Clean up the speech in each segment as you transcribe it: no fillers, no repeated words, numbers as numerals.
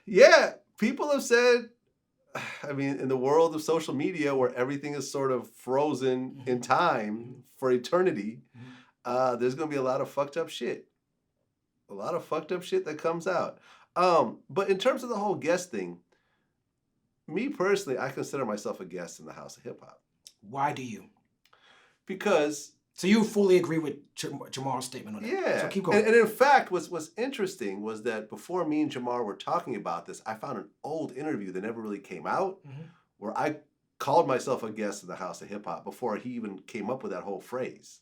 Yeah, people have said, I mean, in the world of social media where everything is sort of frozen in time for eternity, there's going to be a lot of fucked up shit. A lot of fucked up shit that comes out. But in terms of the whole guest thing, me personally, I consider myself a guest in the house of hip hop. Why do you? Because... So you fully agree with Jamar's statement on that? Yeah. So keep going. And in fact, what's interesting was that before me and Jamar were talking about this, I found an old interview that never really came out where I called myself a guest in the house of hip hop before he even came up with that whole phrase.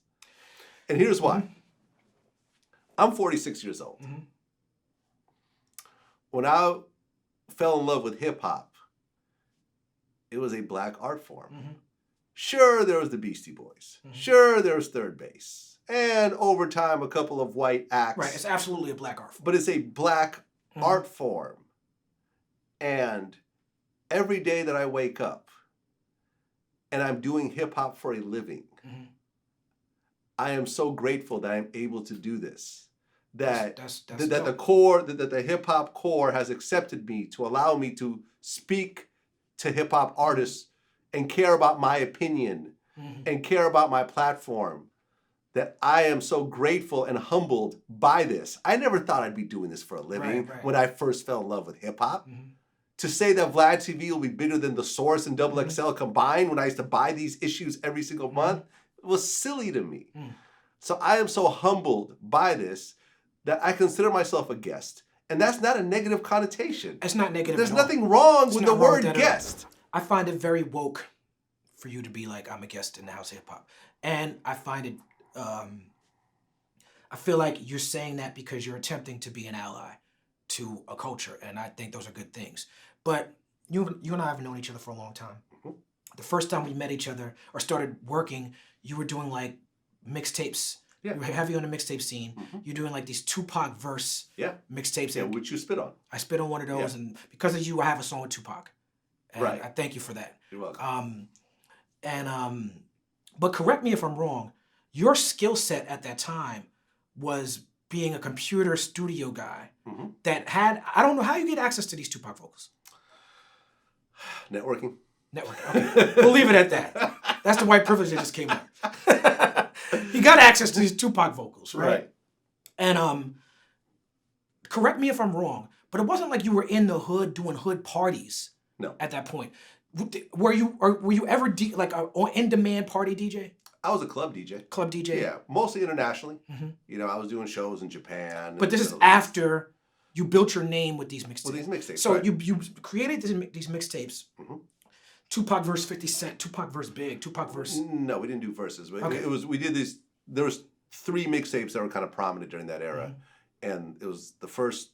And here's why. I'm 46 years old. When I fell in love with hip hop, it was a black art form. Sure, there was the Beastie Boys. Sure, there was Third Base. And over time, a couple of white acts. Right, it's absolutely a black art form. But it's a black art form. And every day that I wake up and I'm doing hip hop for a living, I am so grateful that I'm able to do this. That the hip hop core has accepted me to allow me to speak to hip hop artists and care about my opinion and care about my platform, that I am so grateful and humbled by this. I never thought I'd be doing this for a living when I first fell in love with hip hop. To say that Vlad TV will be bigger than The Source and Double XL combined when I used to buy these issues every single month was silly to me. So I am so humbled by this that I consider myself a guest. And that's not a negative connotation. It's not negative. There's nothing wrong with the word guest. I find it very woke for you to be like, I'm a guest in the house of hip hop. And I find it, I feel like you're saying that because you're attempting to be an ally to a culture. And I think those are good things. But you and I have known each other for a long time. The first time we met each other or started working, you were doing like mixtapes. Yeah. You were heavy on the mixtape scene. You're doing like these Tupac verse mixtapes. Yeah, which you spit on. I spit on one of those. And because of you, I have a song with Tupac. And I thank you for that. You're welcome. But correct me if I'm wrong, your skill set at that time was being a computer studio guy that had, I don't know how you get access to these Tupac vocals. Networking. Okay. We'll leave it at that. That's the white privilege that just came out. You got access to these Tupac vocals, right? And correct me if I'm wrong, but it wasn't like you were in the hood doing hood parties. No. At that point, were you ever like an in-demand party DJ? I was a club DJ. Club DJ. Yeah, mostly internationally. You know, I was doing shows in Japan. But this is after you built your name with these mixtapes. With these mixtapes. So you created these mixtapes. Tupac verse 50 Cent, Tupac verse Big, Tupac verse. No, we didn't do verses. We did these. There was 3 mixtapes that were kind of prominent during that era, and it was the first.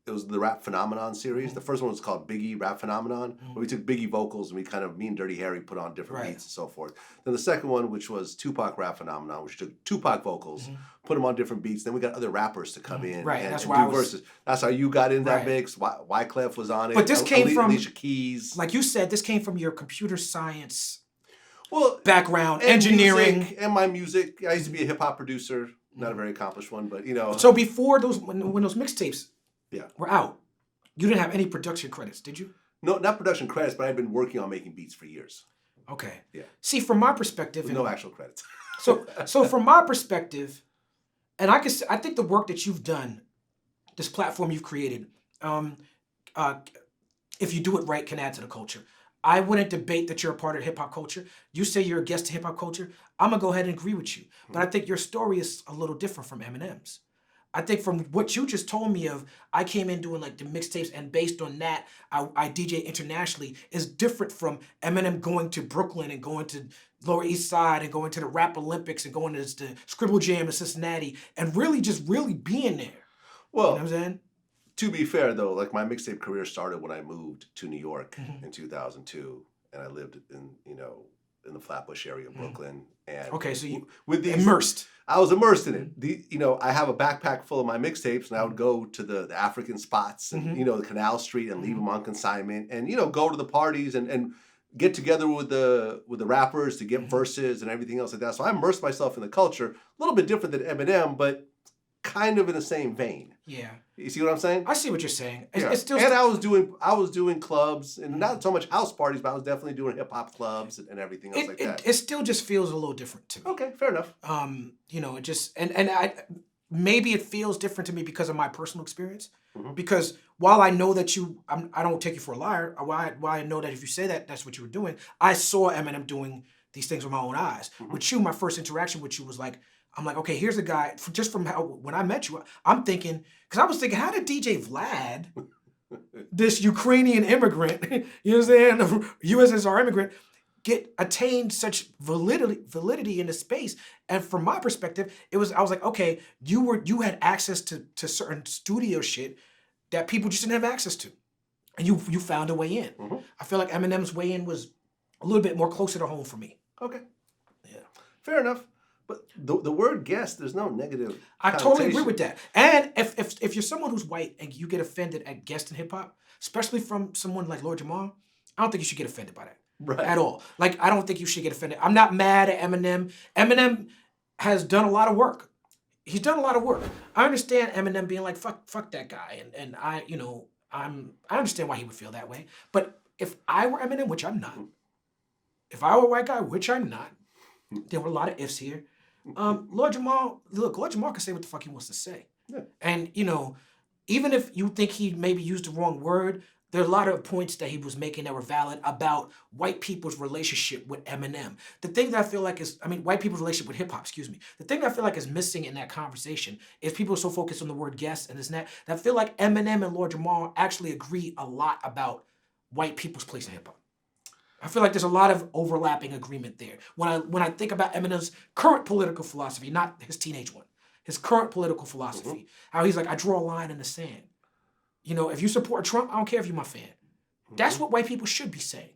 It was the Rap Phenomenon series. The first one was called Biggie Rap Phenomenon, where we took Biggie vocals and me and Dirty Harry put on different beats and so forth. Then the second one, which was Tupac Rap Phenomenon, which took Tupac vocals, put them on different beats. Then we got other rappers to come in and do verses. That's how you got in that mix. Wyclef was on it. But this came from Alicia Keys. Like you said, this came from your computer science background, and engineering. Music, and my music. I used to be a hip-hop producer. Not a very accomplished one, but you know. So before those, when those mixtapes were out, you didn't have any production credits, did you? No, not production credits, but I've been working on making beats for years. Okay. Yeah. See, from my perspective, with no actual credits. so from my perspective, and I think the work that you've done, this platform you've created, if you do it right, can add to the culture. I wouldn't debate that you're a part of hip hop culture. You say you're a guest to hip hop culture. I'm gonna go ahead and agree with you, but I think your story is a little different from Eminem's. I think from what you just told me of, I came in doing like the mixtapes, and based on that, I DJ internationally, is different from Eminem going to Brooklyn and going to Lower East Side and going to the Rap Olympics and going to the Scribble Jam in Cincinnati and really being there. Well, you know what I'm saying? To be fair though, like my mixtape career started when I moved to New York in 2002, and I lived in the Flatbush area of Brooklyn. And so you with these, immersed. I was immersed in it. I have a backpack full of my mixtapes, and I would go to the African spots and the Canal Street and leave them on consignment, and go to the parties and get together with the rappers to get verses and everything else like that. So I immersed myself in the culture, a little bit different than Eminem, but kind of in the same vein. Yeah. You see what I'm saying? I see what you're saying. It's, Yeah. it's still. And I was doing clubs, and not so much house parties, but I was definitely doing hip hop clubs and everything else like that. It still just feels a little different to me. Okay, fair enough. You know, it just and I maybe it feels different to me because of my personal experience. Mm-hmm. Because while I know that I don't take you for a liar. While I know that if you say that, that's what you were doing. I saw Eminem doing these things with my own eyes. Mm-hmm. With you, my first interaction with you was like, I'm like, okay, here's a guy. Just from how when I met you, I'm thinking, because I was thinking, how did DJ Vlad, this Ukrainian immigrant, you know what I'm saying, USSR immigrant, attained such validity in the space? And from my perspective, I was like, okay, you had access to certain studio shit that people just didn't have access to, and you found a way in. Mm-hmm. I feel like Eminem's way in was a little bit more closer to home for me. Okay. Yeah. Fair enough. But the word guest, there's no negative I totally agree with that. And if you're someone who's white and you get offended at guest in hip hop, especially from someone like Lord Jamar, I don't think you should get offended by that. Right. At all. Like, I don't think you should get offended. I'm not mad at Eminem. Eminem has done a lot of work. He's done a lot of work. I understand Eminem being like, fuck that guy. And I understand why he would feel that way. But if I were Eminem, which I'm not, if I were a white guy, which I'm not, there were a lot of ifs here. Lord Jamar can say what the fuck he wants to say. Yeah. And, you know, even if you think he maybe used the wrong word, there are a lot of points that he was making that were valid about white people's relationship with Eminem. The thing that I feel like white people's relationship with hip hop, excuse me. The thing that I feel like is missing in that conversation is people are so focused on the word guest and this and that I feel like Eminem and Lord Jamar actually agree a lot about white people's place in hip hop. I feel like there's a lot of overlapping agreement there. When I think about Eminem's current political philosophy, not his teenage one, his current political philosophy, how he's like, I draw a line in the sand. You know, if you support Trump, I don't care if you're my fan. That's what white people should be saying.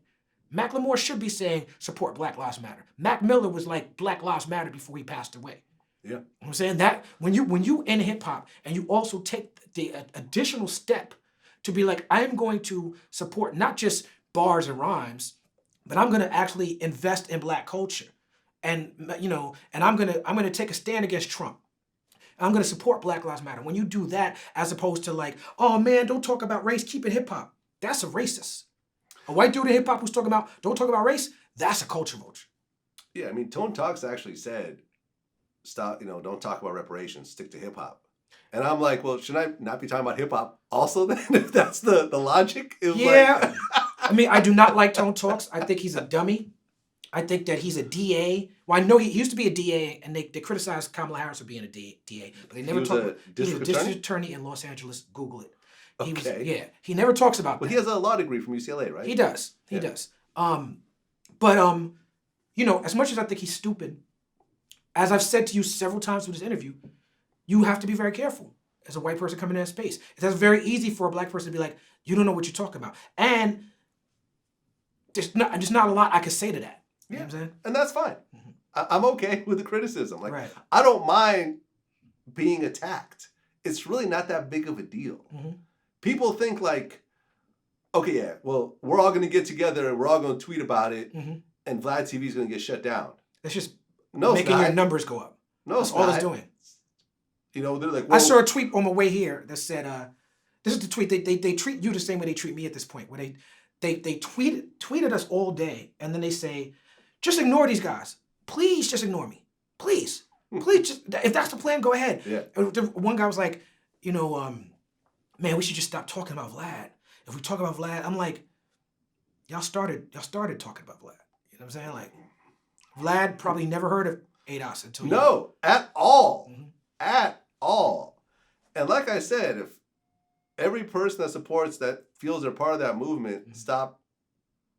Macklemore should be saying, support Black Lives Matter. Mac Miller was like, Black Lives Matter before he passed away. Yeah. You know what I'm saying? That when you in hip hop and you also take the additional step to be like, I am going to support not just bars and rhymes, but I'm going to actually invest in black culture. And, you know, and I'm going to take a stand against Trump. I'm going to support Black Lives Matter. When you do that, as opposed to like, oh man, don't talk about race, keep it hip hop. That's a racist. A white dude in hip hop who's talking about, don't talk about race, that's a culture vulture. Yeah, I mean, Tone Talks actually said, stop, don't talk about reparations, stick to hip hop. And I'm like, well, should I not be talking about hip hop also then, if that's the logic? Yeah. I mean, I do not like Tone Talks. I think he's a dummy. I think that he's a DA. Well, I know he used to be a DA, and they criticized Kamala Harris for being a DA, but they never talked about he was a district attorney in Los Angeles. Google it. He never talks about that. Well, he has a law degree from UCLA, right? He does. He does. But you know, as much as I think he's stupid, as I've said to you several times through this interview, you have to be very careful as a white person coming in that space. It's very easy for a black person to be like, you don't know what you're talking about. And there's not a lot I could say to that. You know what I'm saying? And that's fine. Mm-hmm. I'm okay with the criticism. Like, right. I don't mind being attacked. It's really not that big of a deal. Mm-hmm. People think like, okay, yeah, well, we're all going to get together and we're all going to tweet about it, and Vlad TV is going to get shut down. That's just making your numbers go up. No, that's all it's doing. You know, they're like, I saw a tweet on my way here that said, this is the tweet, they treat you the same way they treat me at this point, where they tweeted us all day, and then they say, just ignore these guys. Please just ignore me. Please. Please, just, if that's the plan, go ahead. Yeah. One guy was like, you know, man, we should just stop talking about Vlad. If we talk about Vlad, I'm like, y'all started talking about Vlad. You know what I'm saying? Like, Vlad probably never heard of ADOS until No, at all. Mm-hmm. At all. And like I said, if every person that supports that feels they're part of that movement stop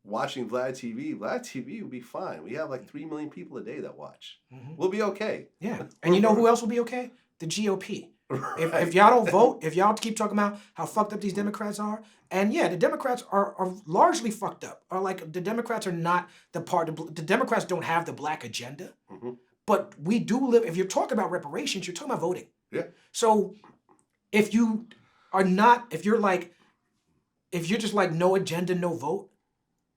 watching Vlad TV will be fine. We have like 3 million people a day that watch. Mm-hmm. We'll be okay. Yeah. And you know who else will be okay? The GOP. Right. If y'all don't vote, if y'all keep talking about how fucked up these Democrats are, and yeah, the Democrats are largely fucked up. Or like the Democrats are not the Democrats don't have the black agenda. Mm-hmm. But we do live, if you're talking about reparations, you're talking about voting. Yeah. So if you're just like no agenda, no vote,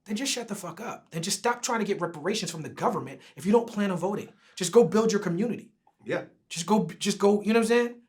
then just shut the fuck up. Then just stop trying to get reparations from the government if you don't plan on voting. Just go build your community. Yeah. Just go, you know what I'm saying?